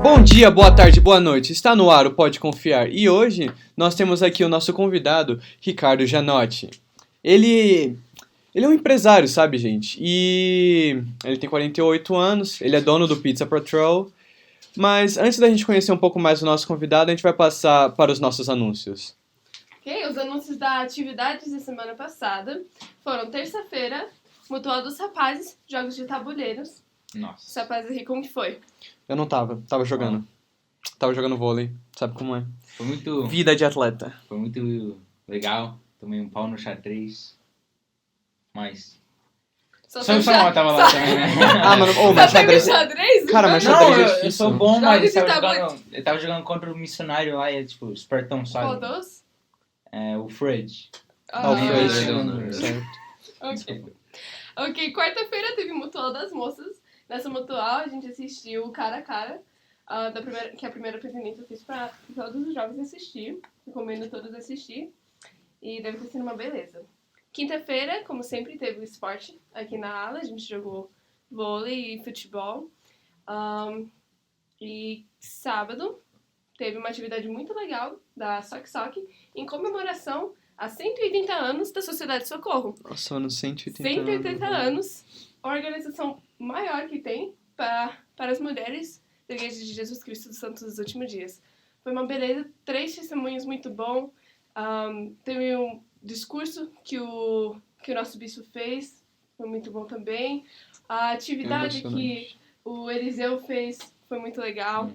Bom dia, boa tarde, boa noite. Está no ar o Pode Confiar. E hoje nós temos aqui o nosso convidado, Ricardo Janotti. Ele é um empresário, sabe, gente? E ele tem 48 anos, ele é dono do Pizza Patrol. Mas antes da gente conhecer um pouco mais o nosso convidado, a gente vai passar para os nossos anúncios. Ok, os anúncios da atividades de semana passada foram terça-feira, Mutual dos Rapazes, jogos de tabuleiros. Nossa. Os rapazes aí, como que foi? Eu não tava jogando. Tava jogando vôlei, sabe como é? Foi Vida de atleta. muito legal. Tomei um pau no xadrez. Mas... Só o Samuel tava lá também, né? Ah, mano, mas xadrez? Cara, mas Não, xadrez é eu difícil. sou bom, mas Jogos ele tava jogando contra o missionário lá e é tipo, espertão, sabe? Qual dos? É, o Fred. O Fred. Certo. Ok. Ok, quarta-feira teve Mutual das Moças. Nessa Mutual a gente assistiu o Cara a Cara, que a primeira presidenta fez pra todos os jovens assistir. Recomendo todos assistir. E deve ter sido uma beleza. Quinta-feira, como sempre, teve o esporte aqui na ala. A gente jogou vôlei e futebol. E sábado teve uma atividade muito legal da Soque Soque em comemoração a 180 anos da Sociedade Socorro. Nossa, mano, 180 180 anos, a organização maior que tem para as mulheres da Igreja de Jesus Cristo dos Santos dos Últimos Dias. Foi uma beleza, 3 testemunhos muito bom. Teve um discurso que o nosso bispo fez, foi muito bom também. A atividade que o Eliseu fez foi muito legal.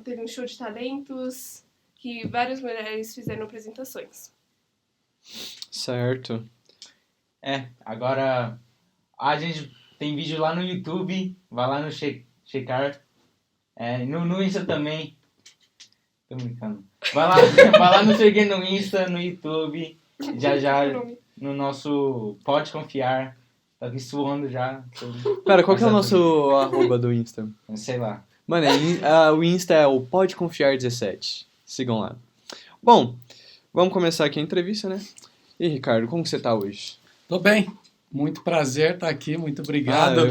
Teve um show de talentos, que várias mulheres fizeram apresentações. Certo. Agora a gente tem vídeo lá no YouTube, vai lá no checar. No Insta também. Tô brincando. Vai lá no Cheguei no Insta, no YouTube, já no nosso Pode Confiar. Tá aqui suando já. Pera, qual que é o nosso arroba do Insta? Sei lá. Mano, o Insta é o Pode Confiar 17. Sigam lá. Bom, vamos começar aqui a entrevista, né? E aí, Ricardo, como que você tá hoje? Tô bem. Muito prazer estar aqui. Muito obrigado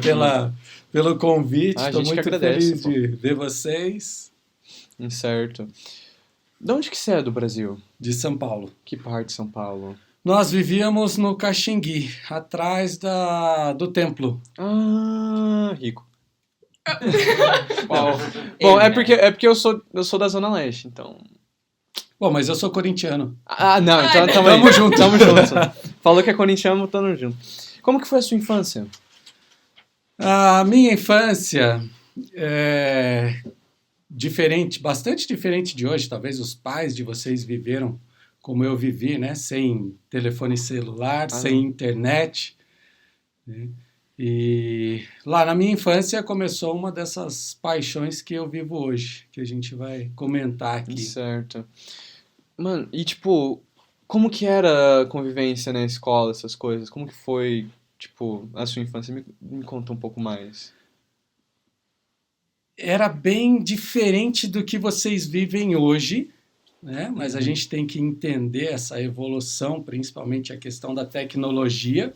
pelo convite. Estou muito feliz de ver vocês. Certo. De onde que você é do Brasil? De São Paulo. Que parte de São Paulo? Nós vivíamos no Caxingui, atrás do templo. Ah, rico. Qual? Bom, é porque eu sou da Zona Leste, então... Bom, mas eu sou corintiano. Não, então tamo junto. Falou que é corintiano, tamo junto. Como que foi a sua infância? A minha infância é diferente, bastante diferente de hoje. Talvez os pais de vocês viveram como eu vivi, né? Sem telefone celular, sem internet, né? E lá na minha infância começou uma dessas paixões que eu vivo hoje, que a gente vai comentar aqui. Certo. Mano, e tipo, como que era a convivência na escola, essas coisas? Como que foi, tipo, a sua infância? Me conta um pouco mais. Era bem diferente do que vocês vivem hoje, né? Mas a gente tem que entender essa evolução, principalmente a questão da tecnologia.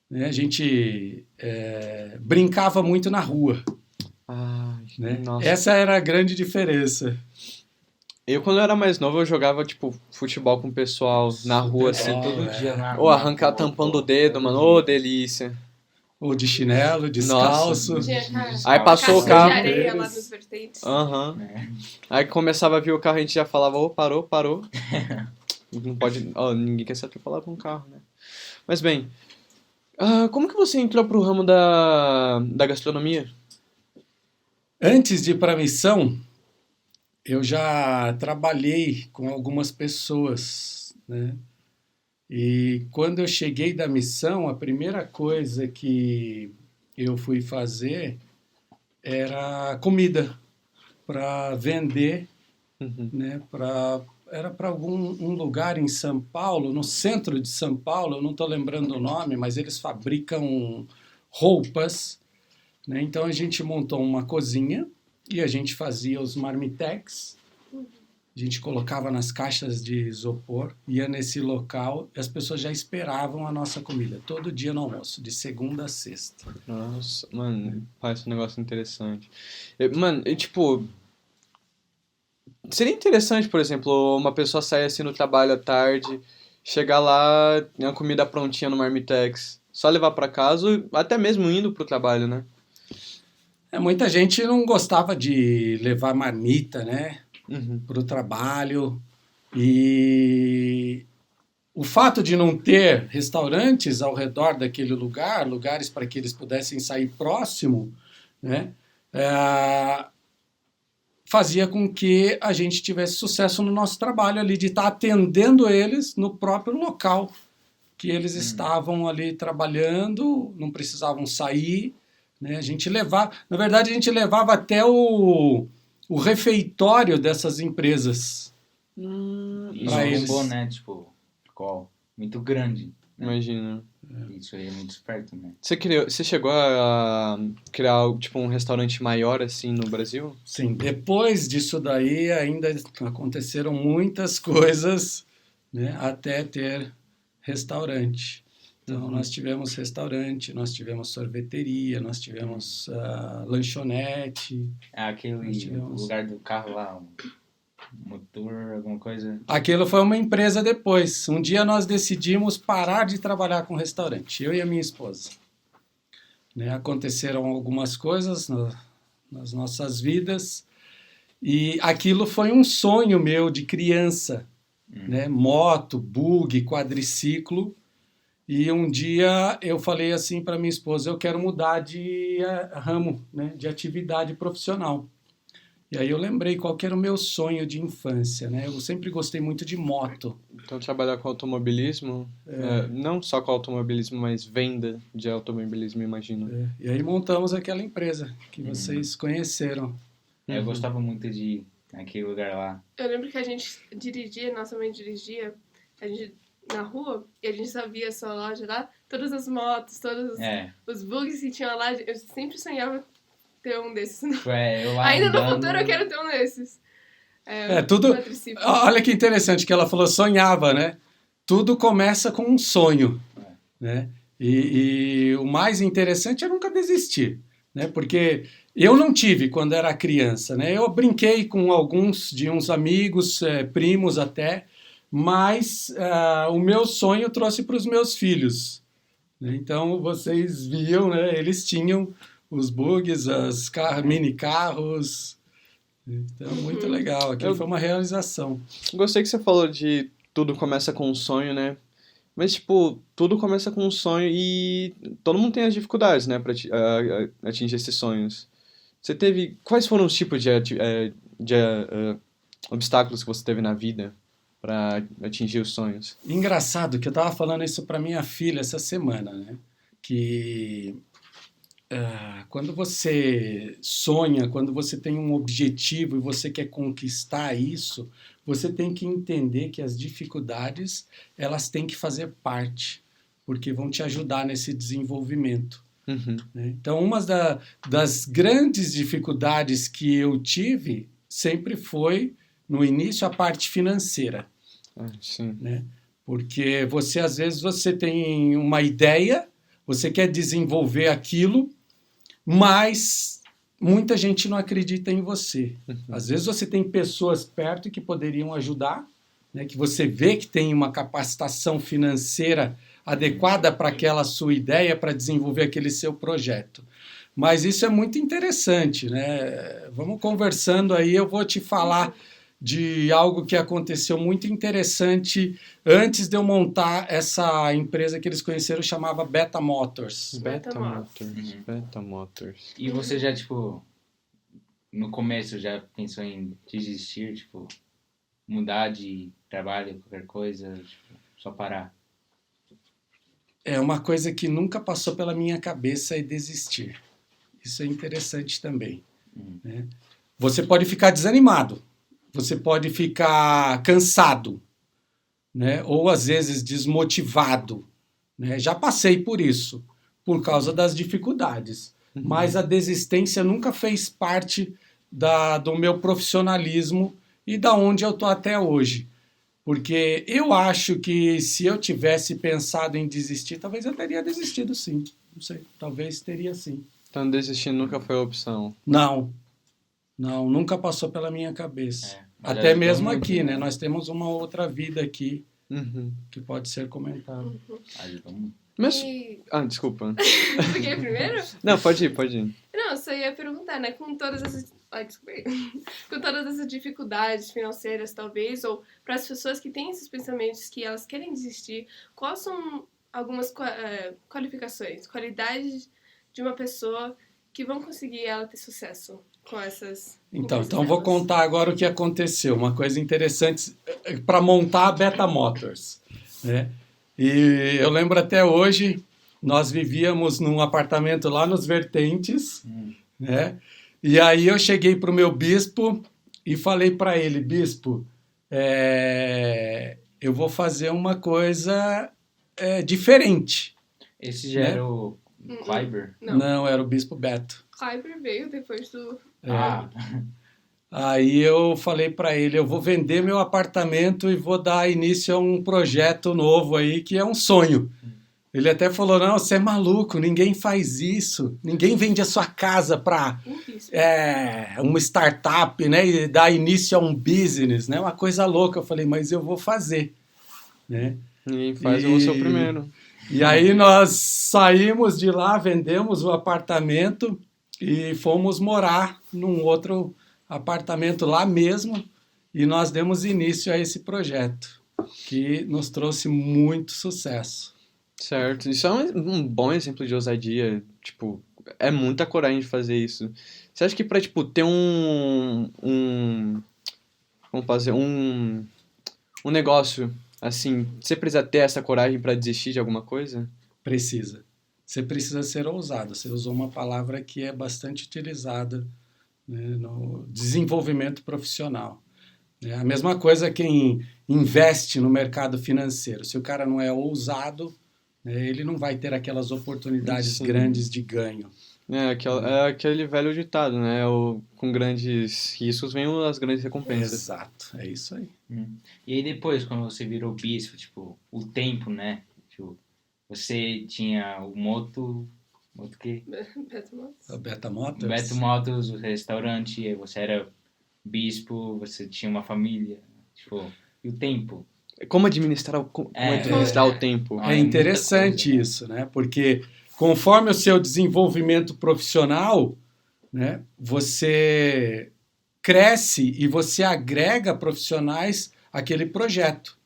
Né? A gente brincava muito na rua. Né? Nossa. Essa era a grande diferença. Quando eu era mais novo, eu jogava, tipo, futebol com o pessoal na rua, assim. Todo dia na Ou arrancar tampando o dedo, mano. Ô, delícia. Ou de chinelo, descalço. Aí passou o carro. De areia lá nos vertentes. Aí começava a vir o carro, a gente já falava, parou. Não pode... ninguém quer se atropelar com um carro, né? Mas bem, como que você entrou pro ramo da gastronomia? Antes de ir para a missão, eu já trabalhei com algumas pessoas, né? E quando eu cheguei da missão, a primeira coisa que eu fui fazer era comida para vender, né? Era para um lugar em São Paulo, no centro de São Paulo, eu não estou lembrando o nome, mas eles fabricam roupas, né? Então a gente montou uma cozinha e a gente fazia os marmitex, a gente colocava nas caixas de isopor, ia nesse local e as pessoas já esperavam a nossa comida, todo dia no almoço, de segunda a sexta. Nossa, mano, parece um negócio interessante. Mano, e tipo, seria interessante, por exemplo, uma pessoa sair assim no trabalho à tarde, chegar lá, tem uma comida prontinha no Marmitex, só levar pra casa, até mesmo indo pro trabalho, né? Muita gente não gostava de levar marmita, né, Uhum. para o trabalho, e o fato de não ter restaurantes ao redor daquele lugar, lugares para que eles pudessem sair próximo, né, fazia com que a gente tivesse sucesso no nosso trabalho ali, de estar atendendo eles no próprio local que eles estavam ali trabalhando, não precisavam sair, né? A gente levava, na verdade, a gente levava até o refeitório dessas empresas. Isso Pra é eles. bom, né? Tipo, ficou muito grande. Imagina. Isso aí é muito esperto, né? Você chegou a criar tipo um restaurante maior assim no Brasil? Sim, depois disso daí ainda aconteceram muitas coisas, né, até ter restaurante. Então, nós tivemos restaurante, nós tivemos sorveteria, nós tivemos lanchonete. É aquele Nós tivemos. lugar do carro lá, um motor, alguma coisa. Aquilo foi uma empresa depois. Um dia nós decidimos parar de trabalhar com restaurante, eu e a minha esposa. Né, aconteceram algumas coisas nas nossas vidas e aquilo foi um sonho meu de criança, né? Moto, bug, quadriciclo. E um dia eu falei assim para minha esposa, eu quero mudar de ramo, né? De atividade profissional. E aí eu lembrei qual que era o meu sonho de infância, né? Eu sempre gostei muito de moto. Então trabalhar com automobilismo, não só com automobilismo, mas venda de automobilismo, imagino. E aí montamos aquela empresa que vocês conheceram. Eu gostava muito de ir naquele lugar lá. Eu lembro que a gente dirigia, nossa mãe dirigia, a gente na rua, e a gente só via essa loja lá, todas as motos, todos os bugs que tinham lá, eu sempre sonhava ter um desses. Eu lá Ainda no andando. futuro eu quero ter um desses. Tudo. Quadriciclo. Olha que interessante que ela falou, sonhava, né? Tudo começa com um sonho, né? E o mais interessante é nunca desistir, né? Porque eu não tive quando era criança, né? Eu brinquei com alguns de uns amigos, primos até, mas o meu sonho trouxe para os meus filhos. Né? Então vocês viam, né? Eles tinham os bugs, mini carros. Então, muito legal. Aquilo foi uma realização. Gostei que você falou de tudo começa com um sonho, né? Mas, tipo, tudo começa com um sonho e todo mundo tem as dificuldades, né, pra atingir esses sonhos. Você teve... Quais foram os tipos de obstáculos que você teve na vida para atingir os sonhos? Engraçado que eu estava falando isso para minha filha essa semana, né? Que quando você sonha, quando você tem um objetivo e você quer conquistar isso, você tem que entender que as dificuldades, elas têm que fazer parte, porque vão te ajudar nesse desenvolvimento. Uhum. Né? Então, uma das grandes dificuldades que eu tive sempre foi, no início, a parte financeira. Sim. Né? Porque às vezes você tem uma ideia, você quer desenvolver aquilo, mas muita gente não acredita em você. Às vezes você tem pessoas perto que poderiam ajudar, né, que você vê que tem uma capacitação financeira adequada para aquela sua ideia, para desenvolver aquele seu projeto. Mas isso é muito interessante, né? Vamos conversando aí, eu vou te falar de algo que aconteceu muito interessante antes de eu montar essa empresa que eles conheceram, chamava Beta Motors. Beta Beta Motors. E você já, tipo, no começo já pensou em desistir, tipo, mudar de trabalho, qualquer coisa, tipo, só parar? É uma coisa que nunca passou pela minha cabeça é desistir. Isso é interessante também. Né? Você pode ficar desanimado, você pode ficar cansado, né? Ou às vezes desmotivado. Né? Já passei por isso, por causa das dificuldades. Mas a desistência nunca fez parte do meu profissionalismo e da onde eu tô até hoje. Porque eu acho que se eu tivesse pensado em desistir, talvez eu teria desistido sim. Não sei, talvez teria sim. Então desistir nunca foi a opção. Não, não, nunca passou pela minha cabeça. Mas Até ajudou mesmo muito, aqui, né? né? Nós temos uma outra vida aqui Uhum. que pode ser comentada. Ajudou muito. Mas... E... Ah, desculpa. Você quer ir primeiro? Não, pode ir. Não, eu só ia perguntar, né? Com todas essas... Ai, desculpa aí. Com todas essas dificuldades financeiras, talvez, ou para as pessoas que têm esses pensamentos que elas querem desistir, quais são algumas qualificações, qualidades de uma pessoa que vão conseguir ela ter sucesso com essas Então empresas eu vou delas? contar agora o que aconteceu. Uma coisa interessante para montar a Beta Motors, né? E eu lembro até hoje, nós vivíamos num apartamento lá nos Vertentes, né? E aí eu cheguei para o meu bispo e falei para ele, bispo, eu vou fazer uma coisa diferente. Esse já Né? era o Kleiber? Não, Era o bispo Beto. Kleiber veio depois do... Ah, Aí eu falei para ele, eu vou vender meu apartamento e vou dar início a um projeto novo aí que é um sonho. Ele até falou, não, você é maluco, ninguém faz isso, ninguém vende a sua casa para Isso. uma startup, né, e dar início a um business, né, uma coisa louca. Eu falei, mas eu vou fazer, né? Ninguém faz, eu vou ser o primeiro. E aí nós saímos de lá, vendemos o apartamento e fomos morar num outro apartamento lá mesmo, e nós demos início a esse projeto, que nos trouxe muito sucesso. Certo. Isso é um bom exemplo de ousadia. Tipo, é muita coragem de fazer isso. Você acha que pra, tipo, ter vamos fazer, um negócio, assim, você precisa ter essa coragem pra desistir de alguma coisa? Precisa. Você precisa ser ousado. Você usou uma palavra que é bastante utilizada, né, no desenvolvimento profissional. É a mesma coisa quem investe no mercado financeiro. Se o cara não é ousado, né, ele não vai ter aquelas oportunidades Sim. grandes de ganho. É aquele velho ditado, né? Com grandes riscos vem as grandes recompensas. Exato, é isso aí. E aí depois, quando você virou bispo, tipo, o tempo, né? Tipo, você tinha o Moto quê? A Beta Motors. Beto Motos, o restaurante, e aí você era bispo, você tinha uma família, tipo, e o tempo? Como administrar o tempo? Ah, É muita interessante coisa, né? isso, né? Porque conforme o seu desenvolvimento profissional, né, você cresce e você agrega profissionais àquele projeto.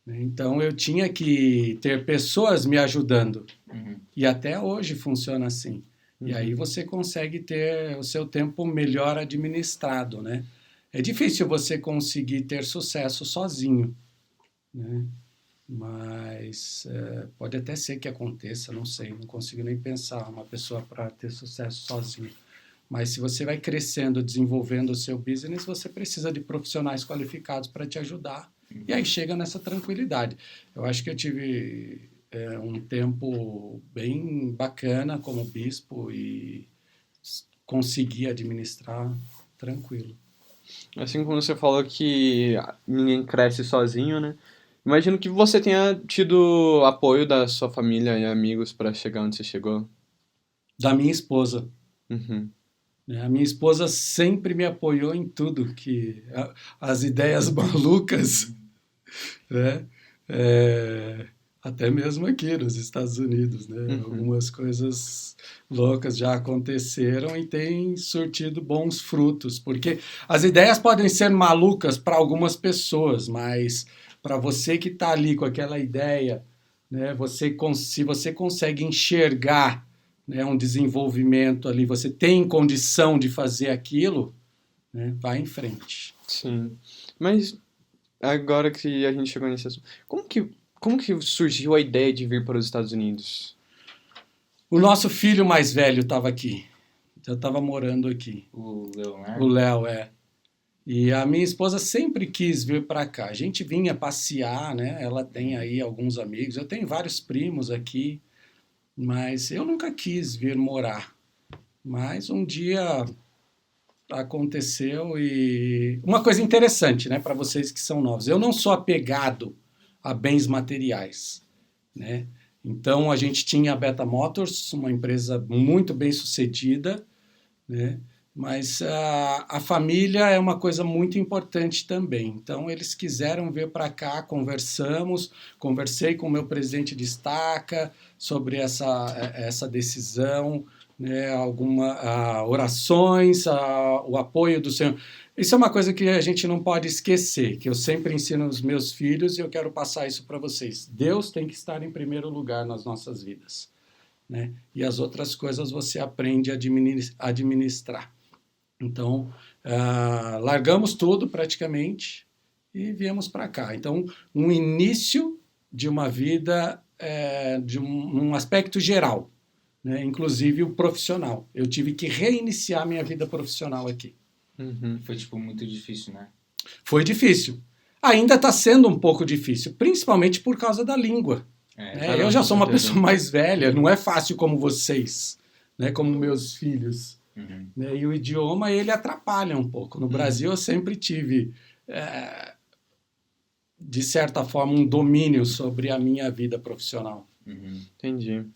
Então eu tinha que ter pessoas me ajudando. Uhum. E até hoje funciona assim. E aí você consegue ter o seu tempo melhor administrado, né? É difícil você conseguir ter sucesso sozinho, né? Mas pode até ser que aconteça, não sei, não consigo nem pensar uma pessoa para ter sucesso sozinho. Mas se você vai crescendo, desenvolvendo o seu business, você precisa de profissionais qualificados para te ajudar. E aí chega nessa tranquilidade. Eu acho que eu tive um tempo bem bacana como bispo e consegui administrar tranquilo. Assim como você falou que ninguém cresce sozinho, né? Imagino que você tenha tido apoio da sua família e amigos para chegar onde você chegou. Da minha esposa. Uhum. A minha esposa sempre me apoiou em tudo, as ideias malucas, né? Até mesmo aqui nos Estados Unidos, né? Uhum. Algumas coisas loucas já aconteceram e têm surtido bons frutos, porque as ideias podem ser malucas para algumas pessoas, mas para você que está ali com aquela ideia, né? Se você consegue enxergar, né, um desenvolvimento ali, você tem condição de fazer aquilo, né, vai em frente. Sim. Mas agora que a gente chegou nesse assunto, como que surgiu a ideia de vir para os Estados Unidos? O nosso filho mais velho estava aqui. Eu estava morando aqui. O Leonardo? O Léo, E a minha esposa sempre quis vir para cá. A gente vinha passear, né? Ela tem aí alguns amigos. Eu tenho vários primos aqui. Mas eu nunca quis vir morar. Mas um dia aconteceu e uma coisa interessante, né, para vocês que são novos. Eu não sou apegado a bens materiais, né? Então a gente tinha a Beta Motors, uma empresa muito bem sucedida, né? Mas a família é uma coisa muito importante também. Então eles quiseram vir para cá, conversei com o meu presidente de estaca sobre essa decisão, né, orações, o apoio do Senhor. Isso é uma coisa que a gente não pode esquecer, que eu sempre ensino aos meus filhos e eu quero passar isso para vocês. Deus tem que estar em primeiro lugar nas nossas vidas, né? E as outras coisas você aprende a administrar. Então, largamos tudo praticamente e viemos para cá. Então, um início de uma vida de um aspecto geral, né? Inclusive o profissional. Eu tive que reiniciar minha vida profissional aqui. Uhum. Foi, tipo, muito difícil, né? Foi difícil. Ainda está sendo um pouco difícil, principalmente por causa da língua. Eu já sou uma pessoa mais velha, não é fácil como vocês, né? Como meus filhos. Uhum. Né? E o idioma, ele atrapalha um pouco. No Brasil, eu sempre tive, de certa forma, um domínio sobre a minha vida profissional. Uhum. Entendi.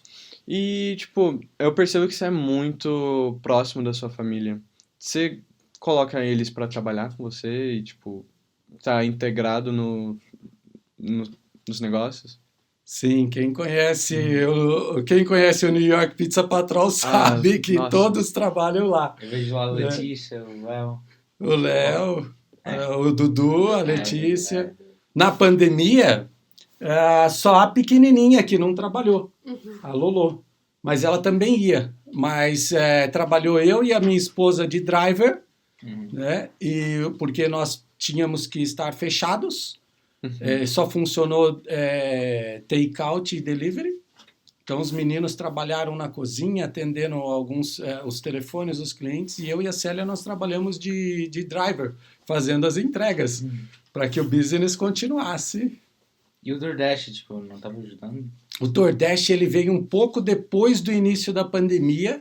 E, tipo, eu percebo que você é muito próximo da sua família. Você coloca eles pra trabalhar com você e, tipo, tá integrado nos negócios? Sim, quem conhece o New York Pizza Patrol sabe que nossa. todos trabalham lá. Eu vejo lá a Letícia, o Léo. O Léo, o Dudu, a Letícia. Na pandemia, só a pequenininha que não trabalhou, a Lolo. Mas ela também ia. Mas trabalhou eu e a minha esposa de driver, né? E porque nós tínhamos que estar fechados. Só funcionou take-out e delivery. Então, os meninos trabalharam na cozinha, atendendo os telefones dos clientes, e eu e a Célia, nós trabalhamos de driver, fazendo as entregas, para que o business continuasse. E o DoorDash, tipo, não estava ajudando? O DoorDash, ele veio um pouco depois do início da pandemia,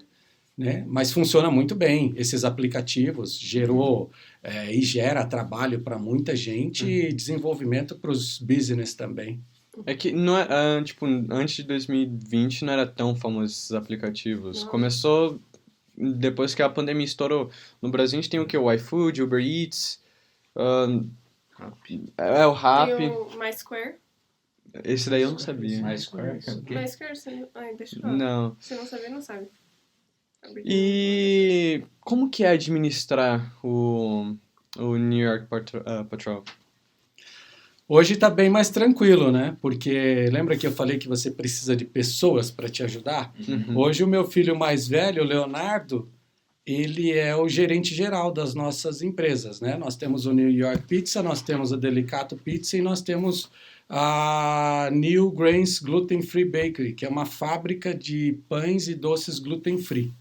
né? Mas funciona muito bem. Esses aplicativos gerou e gera trabalho para muita gente e desenvolvimento para os business também. É que não é, tipo, antes de 2020 não era tão famoso esses aplicativos. Não. Começou depois que a pandemia estourou. No Brasil a gente tem o que? O iFood, Uber Eats, o Rappi. Tem o MySquare. Esse daí eu não sabia. MySquare? O quê? MySquare, você não... Ai, deixa eu falar. Não. Você não sabia, não sabe. E como que é administrar o New York Patrol? Hoje está bem mais tranquilo, né? Porque lembra que eu falei que você precisa de pessoas para te ajudar? Uhum. Hoje o meu filho mais velho, o Leonardo, ele é o gerente geral das nossas empresas, né? Nós temos o New York Pizza, nós temos a Delicato Pizza e nós temos a New Grains Gluten Free Bakery, que é uma fábrica de pães e doces gluten free.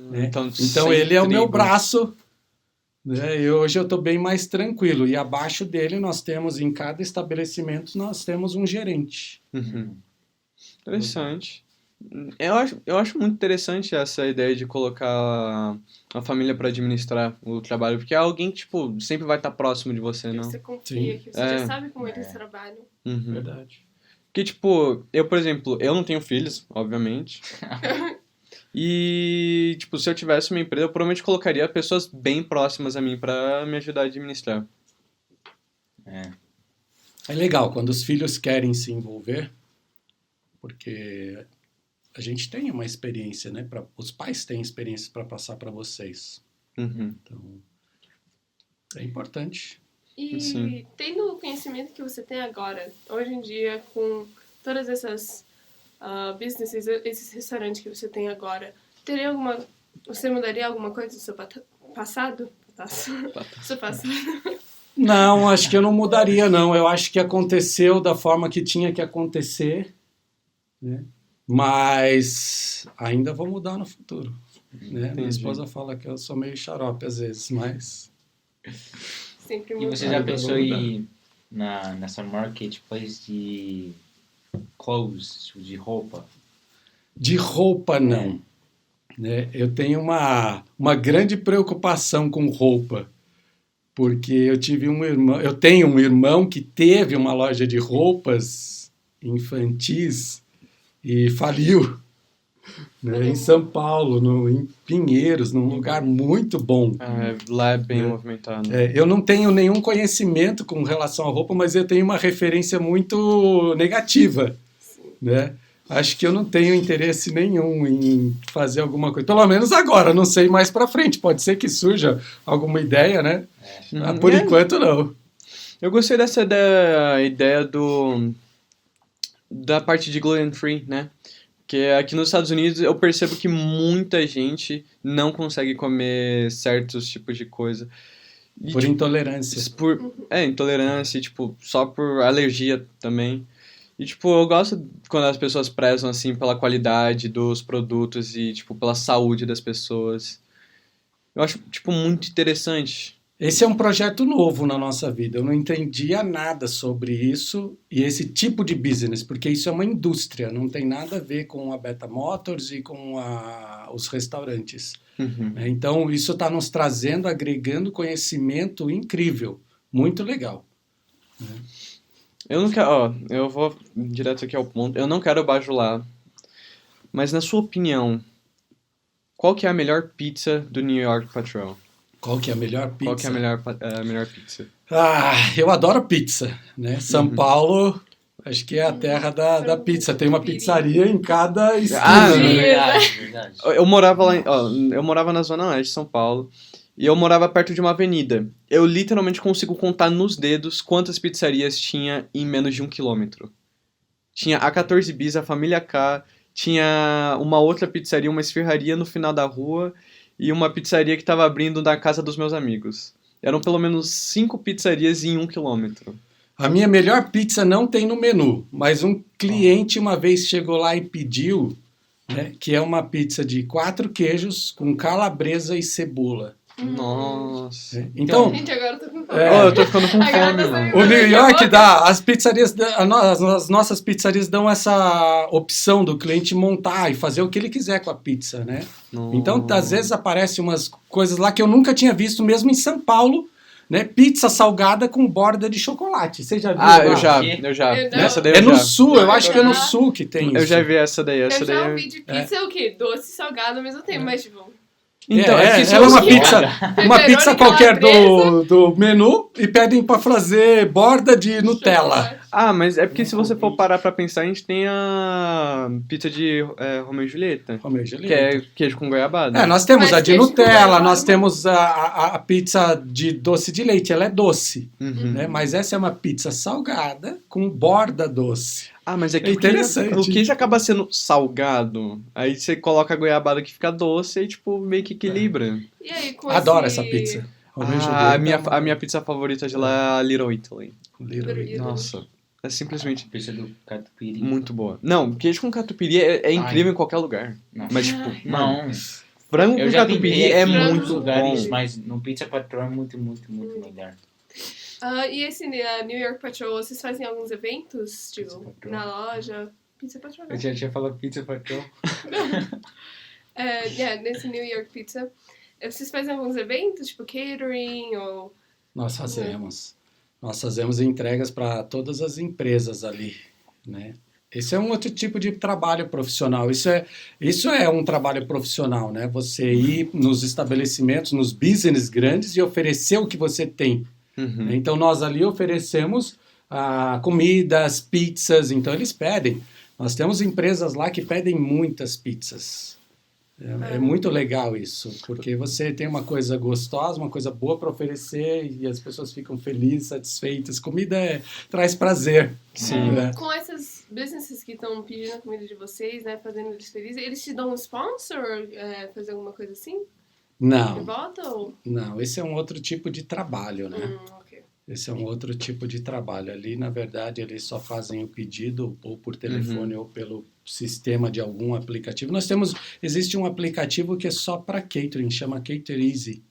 Né? Então ele é o meu braço, né? E hoje eu estou bem mais tranquilo. E abaixo dele nós temos, em cada estabelecimento, nós temos um gerente. Uhum. Interessante. Eu acho muito interessante essa ideia de colocar a família para administrar o trabalho, porque é alguém que, tipo, sempre vai estar próximo de você, Que não? você confia, Sim. que você já sabe como eles trabalham. Uhum. Verdade. Porque, tipo, eu, por exemplo, eu não tenho filhos, obviamente. E, tipo, se eu tivesse uma empresa, eu provavelmente colocaria pessoas bem próximas a mim pra me ajudar a administrar. É legal quando os filhos querem se envolver, porque a gente tem uma experiência, né? Os pais têm experiência para passar para vocês. Uhum. Então, é importante. E Sim. tendo o conhecimento que você tem agora, hoje em dia, com todas essas businesses, esses restaurantes que você tem agora, você mudaria alguma coisa do seu passado? Seu passado? Não, acho que eu não mudaria, não. Eu acho que aconteceu da forma que tinha que acontecer, né? Mas ainda vou mudar no futuro, né? Minha esposa fala que eu sou meio xarope às vezes, mas... Sempre E você já pensou em ir nessa marketplace de clothes, tipo, de roupa? De roupa, não. né? Eu tenho uma grande preocupação com roupa, porque eu tenho um irmão que teve uma loja de roupas infantis e faliu, né, em São Paulo, em Pinheiros, num lugar muito bom. Lá é bem movimentado. Eu não tenho nenhum conhecimento com relação à roupa, mas eu tenho uma referência muito negativa, né? Acho que eu não tenho interesse nenhum em fazer alguma coisa. Pelo menos agora, não sei mais pra frente. Pode ser que surja alguma ideia, né? Por enquanto, não. Eu gostei dessa ideia da parte de gluten free, né? Porque aqui nos Estados Unidos eu percebo que muita gente não consegue comer certos tipos de coisa. E, Por intolerância. Intolerância, tipo, só por alergia também. E, tipo, eu gosto quando as pessoas prezam, assim, pela qualidade dos produtos e, tipo, pela saúde das pessoas. Eu acho, tipo, muito interessante. Esse é um projeto novo na nossa vida. Eu não entendia nada sobre isso e esse tipo de business, porque isso é uma indústria, não tem nada a ver com a Beta Motors e com os restaurantes. Uhum. Então, isso está nos trazendo, agregando conhecimento incrível, muito legal. Eu não quero, eu vou direto aqui ao ponto. Eu não quero bajular, mas na sua opinião, qual que é a melhor pizza do New York Patrol? Qual que é a melhor pizza? Qual que é a melhor pizza? Eu adoro pizza, né? São Paulo, acho que é a terra da pizza. Tem uma pizzaria em cada esquina, né? Verdade. Eu morava lá, eu morava na Zona Oeste de São Paulo e eu morava perto de uma avenida. Eu literalmente consigo contar nos dedos quantas pizzarias tinha em menos de 1 quilômetro. Tinha a 14 Bis, a Família K, tinha uma outra pizzaria, uma esfirraria no final da rua e uma pizzaria que estava abrindo na casa dos meus amigos. Eram pelo menos 5 pizzarias em 1 quilômetro. A minha melhor pizza não tem no menu, mas um cliente uma vez chegou lá e pediu, né, que é uma pizza de 4 queijos com calabresa e cebola. Nossa. Então, Gente, agora eu tô com fome. Eu tô ficando com Agora fome, tá mano. saindo o New da York boca. dá, as pizzarias, as nossas pizzarias dão essa opção do cliente montar e fazer o que ele quiser com a pizza, né? Então, às vezes aparecem umas coisas lá que eu nunca tinha visto, mesmo em São Paulo, né? Pizza salgada com borda de chocolate. Você já viu? Ah, eu lá? já. Eu não. Essa daí É eu no já. sul, eu acho que é no Já. sul que tem isso. Eu já vi essa daí. Eu Essa já daí. ouvi de pizza o quê? Doce e salgado ao mesmo tempo, mas tipo... Então, é, que se ela é você- uma Pepperoni, pizza qualquer calabresa. do menu e pedem pra fazer borda de Nutella. chocolate. Ah, mas é porque se você for parar pra pensar, a gente tem a pizza de Romeu e Julieta, Romeu e que Julieta. é queijo com goiabada. Nós temos Mas a de queijo com Nutella, goiabada. nós temos a pizza de doce de leite, ela é doce, Uhum. né? Mas essa é uma pizza salgada com borda doce. Ah, mas é que É o queijo- interessante. o queijo acaba sendo salgado, aí você coloca a goiabada que fica doce e, tipo, meio que equilibra. E aí, com Adoro esse... essa pizza. Romeu e Ah, Julieta, a minha pizza favorita de lá é a Little Italy. Little. Nossa, é simplesmente Pizza do catupiry. muito boa. Não, queijo com catupiry é incrível em qualquer lugar. Não. Mas, tipo, mano, Não, frango eu com já catupiry tentei é aqui em muito muitos lugares, bom. mas no Pizza Patrão é muito melhor. E esse New York Patrol, vocês fazem alguns eventos? Pizza Tipo, Patrol. na loja? Pizza Patrol, né? Eu já tinha falado Pizza Patrão. Nesse New York Pizza. Vocês fazem alguns eventos, tipo catering ou... Nós fazemos. Nós fazemos entregas para todas as empresas ali, né? Esse é um outro tipo de trabalho profissional. Isso é um trabalho profissional, né? Você ir nos estabelecimentos, nos business grandes e oferecer o que você tem. Uhum. Então, nós ali oferecemos comidas, pizzas. Então, eles pedem. Nós temos empresas lá que pedem muitas pizzas. É muito legal isso, porque você tem uma coisa gostosa, uma coisa boa para oferecer e as pessoas ficam felizes, satisfeitas. Comida traz prazer. Sim. Né? Com essas businesses que estão pedindo a comida de vocês, né, fazendo eles felizes, eles te dão um sponsor, fazer alguma coisa assim? De Não, volta ou... não. Esse é um outro tipo de trabalho, né? Ok. Esse é um outro tipo de trabalho. Ali, na verdade, eles só fazem o pedido ou por telefone ou pelo sistema de algum aplicativo. Existe um aplicativo que é só para catering, chama Cater Easy.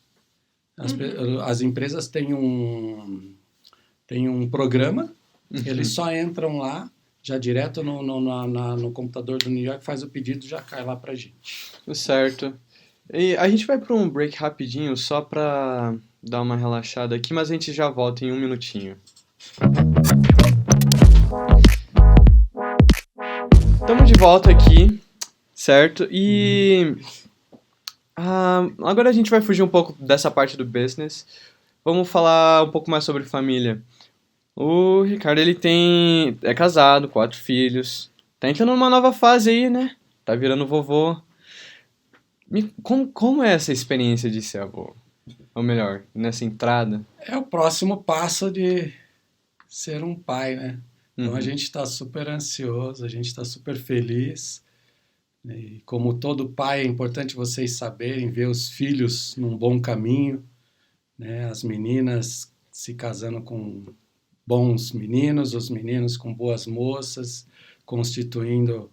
As empresas têm um programa, eles só entram lá, já direto no computador do New York, faz o pedido, já cai lá pra gente. Certo. E a gente vai para um break rapidinho, só para dar uma relaxada aqui, mas a gente já volta em um minutinho. Estamos de volta aqui, certo? E agora a gente vai fugir um pouco dessa parte do business. Vamos falar um pouco mais sobre família. O Ricardo, ele é casado, 4 filhos. Tá entrando numa nova fase aí, né? Tá virando vovô. Como é essa experiência de ser avô? Ou melhor, nessa entrada? É o próximo passo de ser um pai, né? Então Uhum. a gente está super ansioso, a gente está super feliz. E como todo pai, é importante vocês saberem ver os filhos num bom caminho, né? As meninas se casando com bons meninos, os meninos com boas moças, constituindo,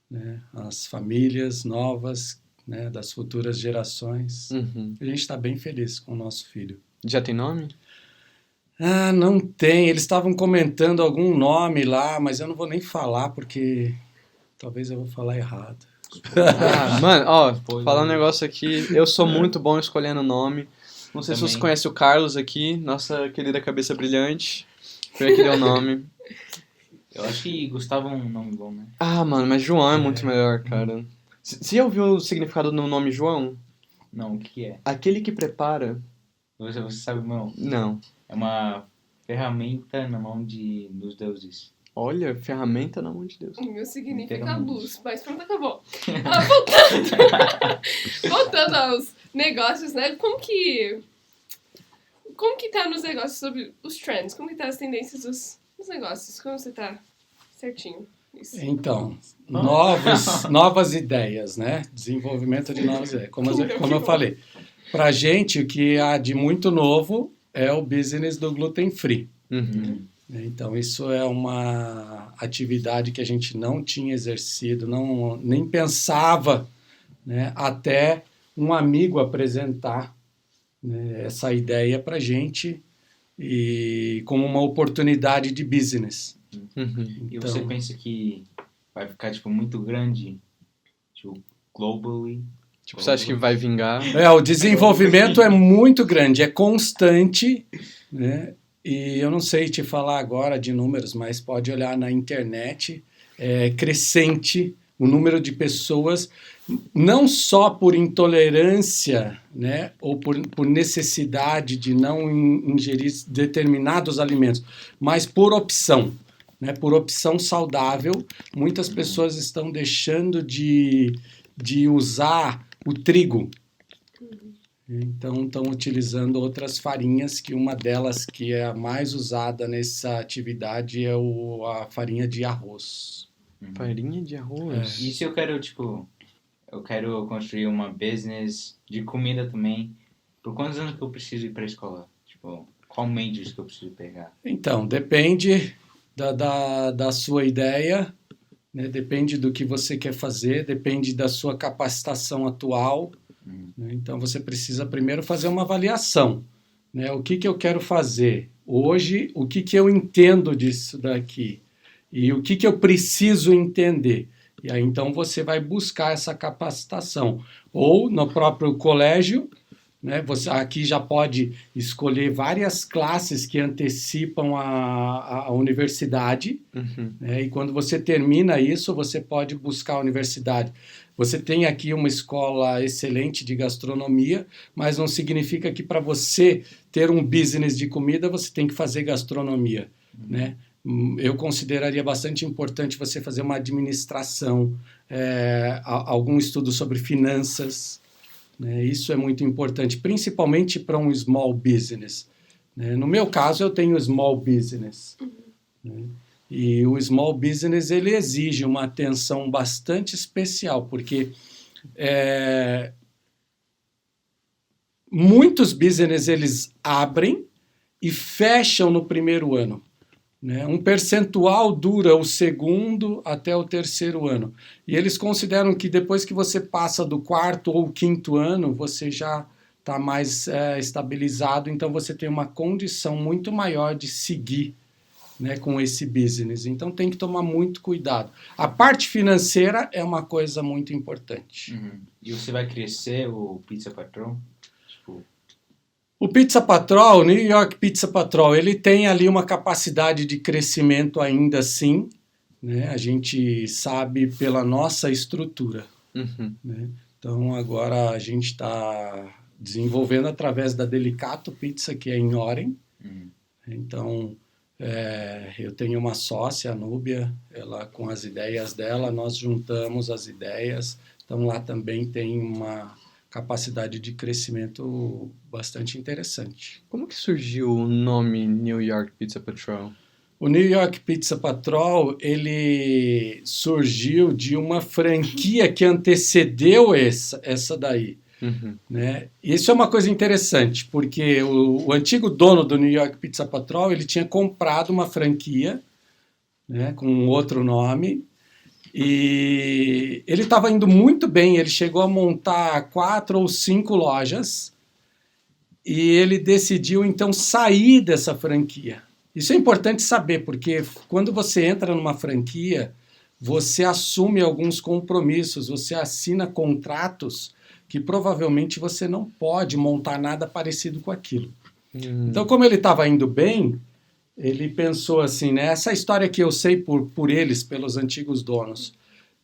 né, as famílias novas, né, das futuras gerações. Uhum. A gente está bem feliz com o nosso filho. Já tem nome? Ah, não tem. Eles estavam comentando algum nome lá, mas eu não vou nem falar porque talvez eu vou falar errado. Mano, ó, Spoiler. falar um negócio aqui. Eu sou muito bom escolhendo nome. Não sei se Também. você conhece o Carlos aqui, nossa querida cabeça brilhante. Foi aqui que deu o nome. Eu acho que Gustavo é um nome bom, né? Mano, mas João é muito melhor, cara. Você já ouviu o significado do nome João? Não, o que é? Aquele que prepara? Você sabe, não? Não. É uma ferramenta na mão dos deuses. Olha, ferramenta na mão de Deus. O meu significa Literalmente. luz, mas pronto, acabou. Voltando aos negócios, né? Como que tá nos negócios sobre os trends? Como que tá as tendências dos negócios? Como você tá certinho? Isso. Então, novas ideias, né? Desenvolvimento de novas ideias. Como eu falei, pra gente o que há de muito novo é o business do gluten free. Uhum. Então, isso é uma atividade que a gente não tinha exercido, nem pensava, né, até um amigo apresentar, né, essa ideia para a gente e como uma oportunidade de business. Uhum. E Então, você pensa que vai ficar, tipo, muito grande, tipo, globally? Tipo, você acha que vai vingar? o desenvolvimento é muito grande, é constante, né? E eu não sei te falar agora de números, mas pode olhar na internet, é crescente o número de pessoas, não só por intolerância, né, ou por necessidade de não ingerir determinados alimentos, mas por opção, né, por opção saudável. Muitas pessoas estão deixando de usar o trigo. Então, estão utilizando outras farinhas, que uma delas que é a mais usada nessa atividade é a farinha de arroz. Farinha de arroz? E se eu quero, tipo, eu quero construir uma business de comida também, por quantos anos que eu preciso ir para a escola? Tipo, qual majors que eu preciso pegar? Então, depende da sua ideia, né? Depende do que você quer fazer, depende da sua capacitação atual. Né? Então, você precisa primeiro fazer uma avaliação, né? O que eu quero fazer hoje, o que eu entendo disso daqui e o que eu preciso entender. E aí, então, você vai buscar essa capacitação. Ou no próprio colégio, né? Você aqui já pode escolher várias classes que antecipam a universidade. Uhum. Né? E quando você termina isso, você pode buscar a universidade. Você tem aqui uma escola excelente de gastronomia, mas não significa que para você ter um business de comida, você tem que fazer gastronomia, né? Eu consideraria bastante importante você fazer uma administração, algum estudo sobre finanças, né? Isso é muito importante, principalmente para um small business, né? No meu caso, eu tenho small business, né? E o small business ele exige uma atenção bastante especial, porque muitos business eles abrem e fecham no primeiro ano, né? Um percentual dura o segundo até o terceiro ano. E eles consideram que depois que você passa do quarto ou quinto ano, você já está mais estabilizado, então você tem uma condição muito maior de seguir né, com esse business. Então tem que tomar muito cuidado. A parte financeira é uma coisa muito importante. Uhum. E você vai crescer o Pizza Patrol? Tipo, O Pizza Patrol, o New York Pizza Patrol, ele tem ali uma capacidade de crescimento ainda assim, né? A gente sabe pela nossa estrutura, Uhum. né? Então agora a gente está desenvolvendo através da Delicato Pizza, que é em Orem. uhum. Então eu tenho uma sócia, a Núbia, ela com as ideias dela, nós juntamos as ideias. Então lá também tem uma capacidade de crescimento bastante interessante. Como que surgiu o nome New York Pizza Patrol? O New York Pizza Patrol, ele surgiu de uma franquia que antecedeu essa daí, Uhum. né? Isso é uma coisa interessante, porque o antigo dono do New York Pizza Patrol, ele tinha comprado uma franquia, né, com outro nome, e ele estava indo muito bem, ele chegou a montar 4 ou 5 lojas, e ele decidiu então sair dessa franquia. Isso é importante saber, porque quando você entra numa franquia, você assume alguns compromissos, você assina contratos que provavelmente você não pode montar nada parecido com aquilo. Então, como ele estava indo bem, ele pensou assim, né? Essa história que eu sei por eles, pelos antigos donos,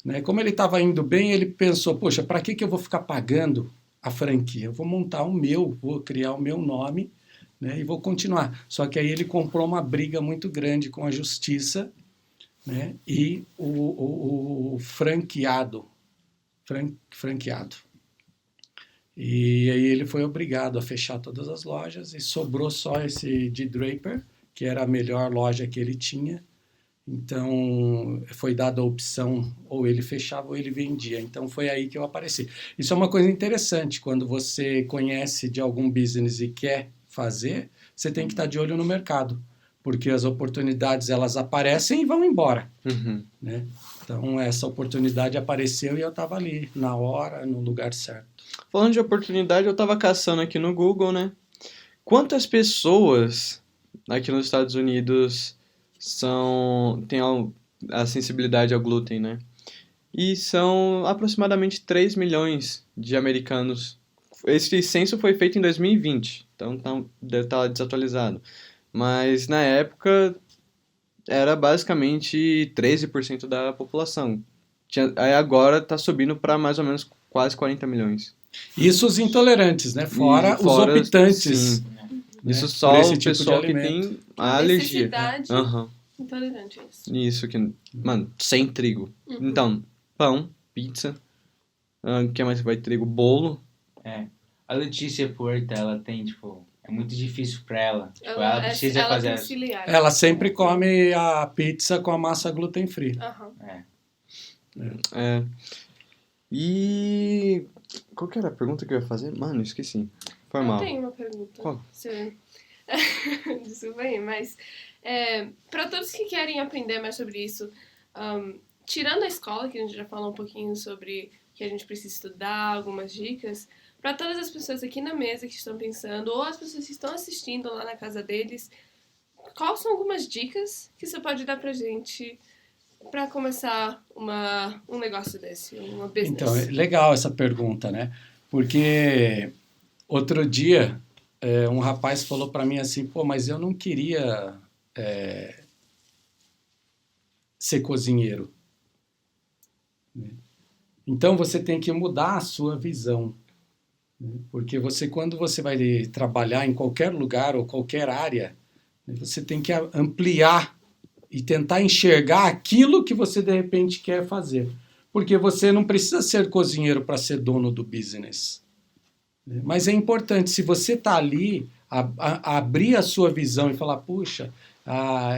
né? Como ele estava indo bem, ele pensou, poxa, para que eu vou ficar pagando a franquia? Eu vou montar o meu, vou criar o meu nome, né, e vou continuar. Só que aí ele comprou uma briga muito grande com a justiça, né, e o franqueado. E aí ele foi obrigado a fechar todas as lojas e sobrou só esse de Draper, que era a melhor loja que ele tinha. Então foi dada a opção, ou ele fechava ou ele vendia. Então foi aí que eu apareci. Isso é uma coisa interessante, quando você conhece de algum business e quer fazer, você tem que estar de olho no mercado, porque as oportunidades elas aparecem e vão embora, Uhum. né? Então essa oportunidade apareceu e eu estava ali, na hora, no lugar certo. Falando de oportunidade, eu tava caçando aqui no Google, né? Quantas pessoas aqui nos Estados Unidos têm a sensibilidade ao glúten, né? E são aproximadamente 3 milhões de americanos. Esse censo foi feito em 2020, então deve estar desatualizado. Mas na época era basicamente 13% da população. Aí agora está subindo para mais ou menos quase 40 milhões. Isso os intolerantes, né? Fora os fora, optantes. sim. Né? Isso Por só esse o tipo de pessoal que alimento. tem a alergia. Necessidade Aham. intolerante a isso. Isso que, mano, sem trigo. Uhum. Então, pão, pizza, o que mais que vai? Trigo, bolo. A Letícia Porta, ela tem, tipo, é muito difícil pra ela. Tipo, Ela precisa ela fazer. tem ciliar. Ela sempre come a pizza com a massa gluten free. Aham. É. E qual que era a pergunta que eu ia fazer? Mano, esqueci. Foi Eu mal. tenho uma pergunta. Qual? Desculpa aí, mas para todos que querem aprender mais sobre isso, tirando a escola, que a gente já falou um pouquinho sobre que a gente precisa estudar, algumas dicas, para todas as pessoas aqui na mesa que estão pensando, ou as pessoas que estão assistindo lá na casa deles, quais são algumas dicas que você pode dar pra gente para começar um negócio desse, uma business? Então, é legal essa pergunta, né? Porque outro dia um rapaz falou para mim assim, pô, mas eu não queria ser cozinheiro. Então você tem que mudar a sua visão. Porque quando você vai trabalhar em qualquer lugar ou qualquer área, você tem que ampliar e tentar enxergar aquilo que você de repente quer fazer. Porque você não precisa ser cozinheiro para ser dono do business. Mas é importante, se você está ali, abrir a sua visão e falar, puxa,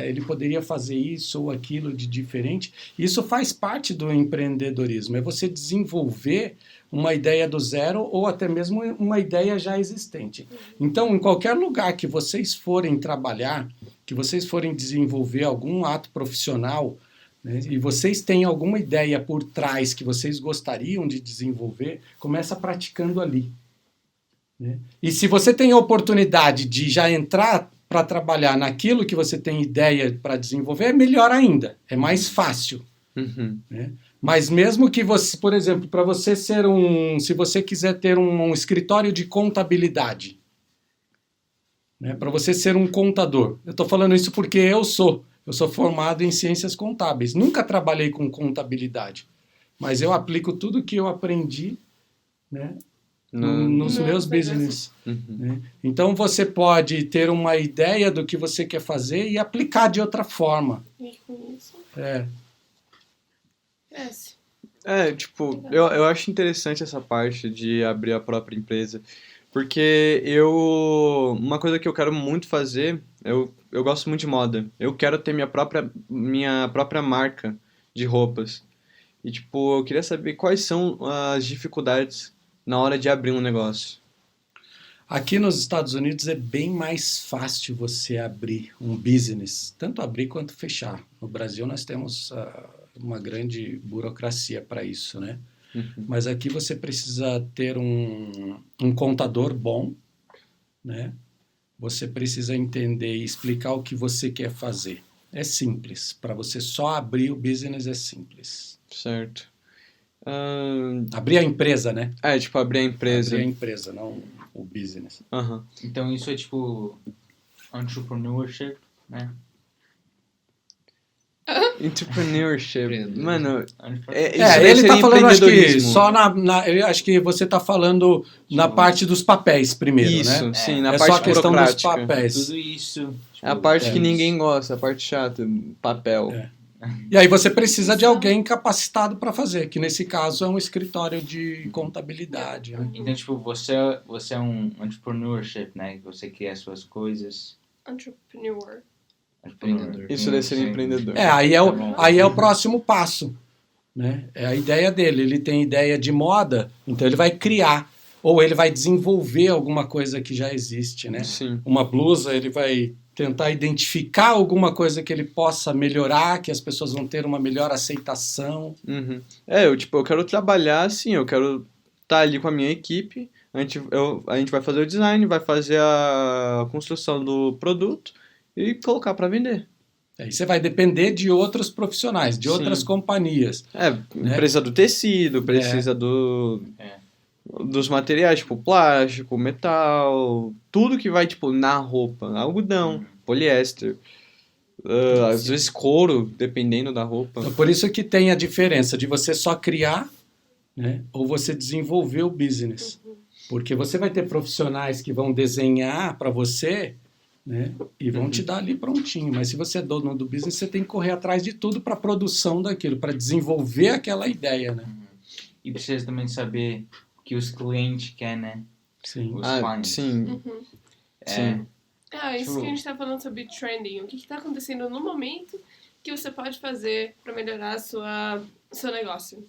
ele poderia fazer isso ou aquilo de diferente. Isso faz parte do empreendedorismo, é você desenvolver uma ideia do zero ou até mesmo uma ideia já existente. Então, em qualquer lugar que vocês forem trabalhar, que vocês forem desenvolver algum ato profissional, né, e vocês têm alguma ideia por trás que vocês gostariam de desenvolver, começa praticando ali. Né? E se você tem a oportunidade de já entrar para trabalhar naquilo que você tem ideia para desenvolver, é melhor ainda, é mais fácil. Uhum. Né? Mas mesmo que você, por exemplo, para você ser se você quiser ter um escritório de contabilidade, né? Para você ser um contador, eu estou falando isso porque eu sou formado em ciências contábeis, nunca trabalhei com contabilidade, mas eu aplico tudo que eu aprendi, né? Nos meus business. Uhum. Né? Então você pode ter uma ideia do que você quer fazer e aplicar de outra forma. E com isso, É. cresce. Tipo, eu acho interessante essa parte de abrir a própria empresa, porque uma coisa que eu quero muito fazer, eu gosto muito de moda, eu quero ter minha própria marca de roupas, e tipo, eu queria saber quais são as dificuldades na hora de abrir um negócio. Aqui nos Estados Unidos é bem mais fácil você abrir um business, tanto abrir quanto fechar. No Brasil nós temos uma grande burocracia para isso, né? Uhum. Mas aqui você precisa ter um contador bom, né? Você precisa entender e explicar o que você quer fazer. É simples. Para você só abrir o business é simples. Certo. Abrir a empresa, né? Tipo, abrir a empresa. Abrir a empresa, não o business. Aham. Então isso é tipo entrepreneurship, né? Entrepreneurship. Mano, isso ele daí está seria falando, acho que empreendedorismo. só eu acho que você está falando na parte dos papéis primeiro, Isso, né? sim, na É parte só a questão dos burocrática. papéis. Tudo isso. É a parte que isso. ninguém gosta, a parte chata, papel. E aí você precisa de alguém capacitado para fazer, que nesse caso é um escritório de contabilidade, né? Então, tipo, você é um entrepreneurship, né? Você cria as suas coisas. Entrepreneur. Empreendedor. Isso deve ser Sim. empreendedor. Aí é Tá bom. aí é o próximo passo, né? É a ideia dele. Ele tem ideia de moda, então ele vai criar ou ele vai desenvolver alguma coisa que já existe, né? Sim. Uma blusa, ele vai tentar identificar alguma coisa que ele possa melhorar, que as pessoas vão ter uma melhor aceitação. Uhum. Eu quero trabalhar assim, eu quero estar ali com a minha equipe, a gente vai fazer o design, vai fazer a construção do produto e colocar para vender. Aí você vai depender de outros profissionais, de outras Sim. companhias. Precisa do tecido, precisa dos materiais, tipo plástico, metal, tudo que vai, tipo, na roupa, algodão, poliéster, às vezes couro, dependendo da roupa. Então, por isso que tem a diferença de você só criar, né, ou você desenvolver o business. Porque você vai ter profissionais que vão desenhar para você, né, e vão te dar ali prontinho. Mas se você é dono do business, você tem que correr atrás de tudo para a produção daquilo, para desenvolver aquela ideia, né? E precisa também saber o que os clientes querem, né? Sim. Os clientes. Sim, sim. Isso que a gente tá falando sobre trending. O que tá acontecendo no momento que você pode fazer para melhorar seu negócio.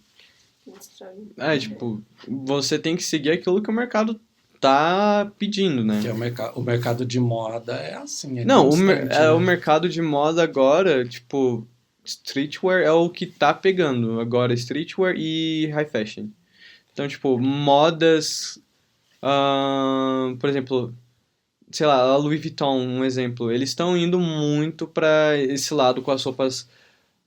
Tipo, você tem que seguir aquilo que o mercado tá pedindo, né? Que é o mercado de moda é assim, Não, constante, né? o mercado de moda agora, tipo, streetwear é o que tá pegando agora, streetwear e high fashion. Então, tipo, modas, por exemplo, sei lá, a Louis Vuitton, um exemplo, eles estão indo muito pra esse lado com as roupas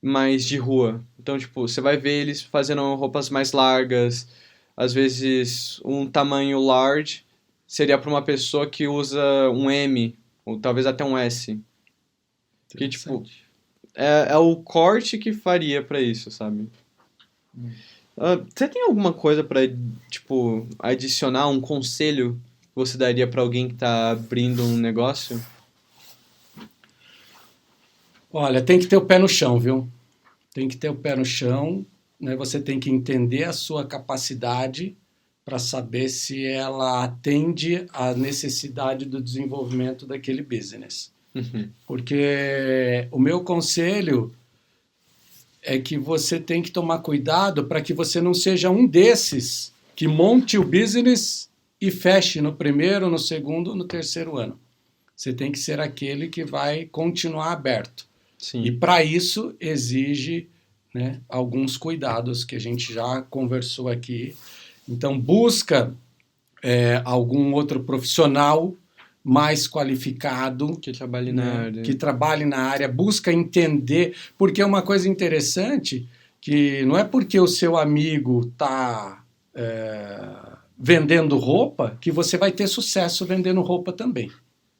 mais de rua. Então, tipo, você vai ver eles fazendo roupas mais largas, às vezes um tamanho large seria para uma pessoa que usa um M, ou talvez até um S. Que, tipo, é o corte que faria para isso, sabe? Você tem alguma coisa para, tipo, adicionar um conselho que você daria para alguém que tá abrindo um negócio? Olha, tem que ter o pé no chão, viu? Tem que ter o pé no chão, né? Você tem que entender a sua capacidade para saber se ela atende à necessidade do desenvolvimento daquele business. Uhum. Porque o meu conselho é que você tem que tomar cuidado para que você não seja um desses que monte o business e feche no primeiro, no segundo, no terceiro ano. Você tem que ser aquele que vai continuar aberto. Sim. E para isso exige, né, alguns cuidados que a gente já conversou aqui. Então busca algum outro profissional mais qualificado, Que trabalhe na né, área. que trabalhe na área, busca entender, porque é uma coisa interessante que não é porque o seu amigo está vendendo roupa que você vai ter sucesso vendendo roupa também.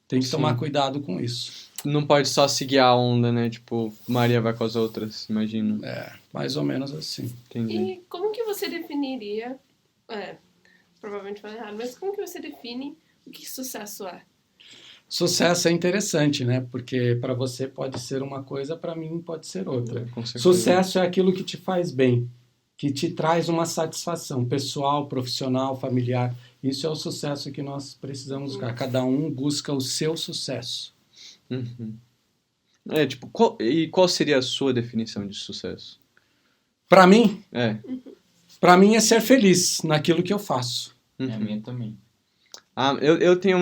Tem que Sim. tomar cuidado com isso. Não pode só seguir a onda, né? Tipo, Maria vai com as outras, imagino. Mais ou menos assim. Entendi. E como que você definiria, provavelmente falei errado, mas como que você define o que sucesso é? Sucesso é interessante, né? Porque para você pode ser uma coisa, para mim pode ser outra. Com certeza. Sucesso é aquilo que te faz bem, que te traz uma satisfação pessoal, profissional, familiar. Isso é o sucesso que nós precisamos buscar. Cada um busca o seu sucesso. Uhum. Tipo, qual seria a sua definição de sucesso? Para mim, É. é ser feliz naquilo que eu faço. É a minha também. Eu tenho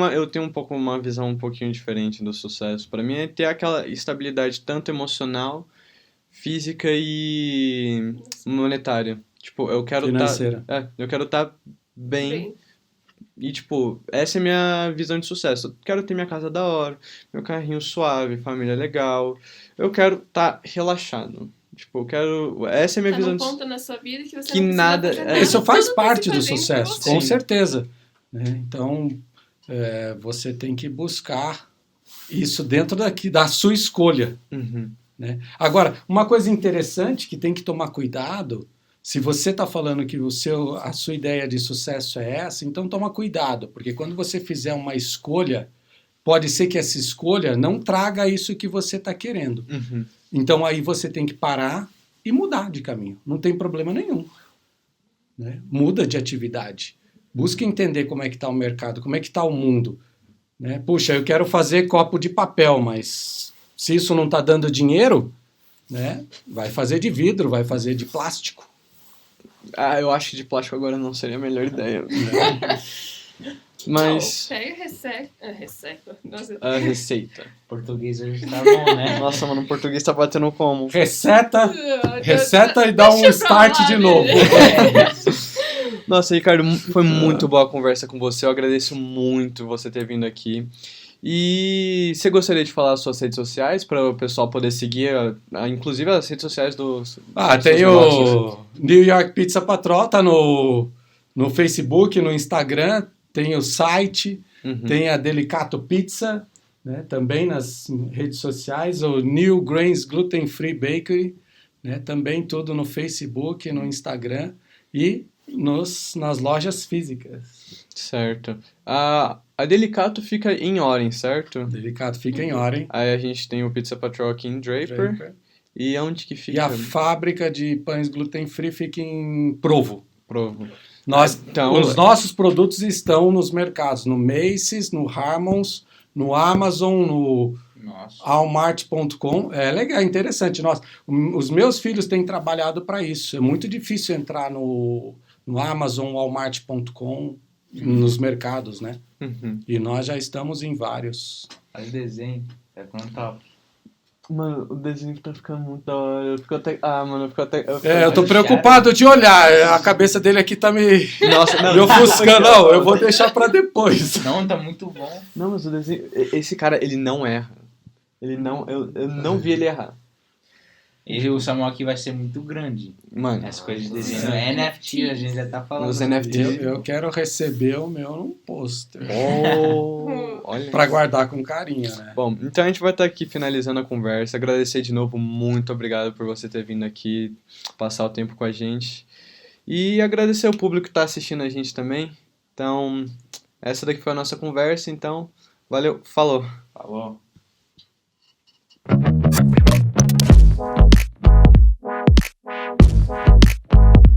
uma visão um pouquinho diferente do sucesso. Pra mim é ter aquela estabilidade tanto emocional, física e monetária. Tipo, eu quero Financeira. eu quero estar bem. E, tipo, essa é a minha visão de sucesso. Eu quero ter minha casa da hora, meu carrinho suave, família legal. Eu quero estar relaxado. Tipo, eu quero... Essa é a minha Tá visão num de ponto na sua vida que você que não precisa nada- fazer nada. Isso faz Tudo tá parte se do fazendo por sucesso, você. com Sim. certeza. Né? Então, você tem que buscar isso dentro da sua escolha. Uhum. Né? Agora, uma coisa interessante que tem que tomar cuidado, se você está falando que a sua ideia de sucesso é essa, então toma cuidado, porque quando você fizer uma escolha, pode ser que essa escolha não traga isso que você está querendo. Uhum. Então aí você tem que parar e mudar de caminho. Não tem problema nenhum. Né? Muda de atividade. Busca entender como é que está o mercado, como é que está o mundo. Né? Puxa, eu quero fazer copo de papel, mas se isso não está dando dinheiro, né, vai fazer de vidro, vai fazer de plástico. Eu acho que de plástico agora não seria a melhor ideia. Mas... Não, pega e resseca. Nossa, A receita. Português hoje tá bom, né? Nossa, mano, o português tá batendo como? Receta e dá um Deixa pra start lá, de novo. Nossa, Ricardo, foi muito boa a conversa com você. Eu agradeço muito você ter vindo aqui. E você gostaria de falar as suas redes sociais para o pessoal poder seguir, inclusive as redes sociais dos Ah, dos tem seus negócios? o New York Pizza Patrol, tá no Facebook, no Instagram, tem o site, Uhum. tem a Delicato Pizza, né, também nas redes sociais, o New Grains Gluten Free Bakery, né, também tudo no Facebook, no Instagram e nas lojas físicas. Certo. A Delicato fica em Oren, certo? Delicato fica em Oren. Aí a gente tem o Pizza Patrol aqui em Draper. E onde que fica? E a fábrica de pães gluten free fica em Provo. Provo. Então, os nossos produtos estão nos mercados, no Macy's, no Harmons, no Amazon, no Nossa. Walmart.com. É legal, interessante. Os meus filhos têm trabalhado para isso. É muito difícil entrar no Amazon, Walmart.com, nos mercados, né? Uhum. E nós já estamos em vários. Olha o desenho. Tá ficando top. Mano, o desenho tá ficando muito da hora. Eu fico até... Eu tô Mas preocupado de olhar. A cabeça dele aqui tá me Nossa, não. me ofuscando. Não, eu vou deixar para depois. Não, tá muito bom. Não, mas o desenho... Esse cara, ele não erra. Ele não... Eu não vi ele errar. E o Samuel aqui vai ser muito grande. Mano, Essa coisa de desenho. NFT, a gente já tá falando. os NFTs... Eu quero receber o meu num pôster. Olha. Pra guardar com carinho, né? Bom, então a gente vai estar aqui finalizando a conversa. Agradecer de novo, muito obrigado por você ter vindo aqui, passar o tempo com a gente. E agradecer ao público que está assistindo a gente também. Então, essa daqui foi a nossa conversa, então, valeu, falou. Falou.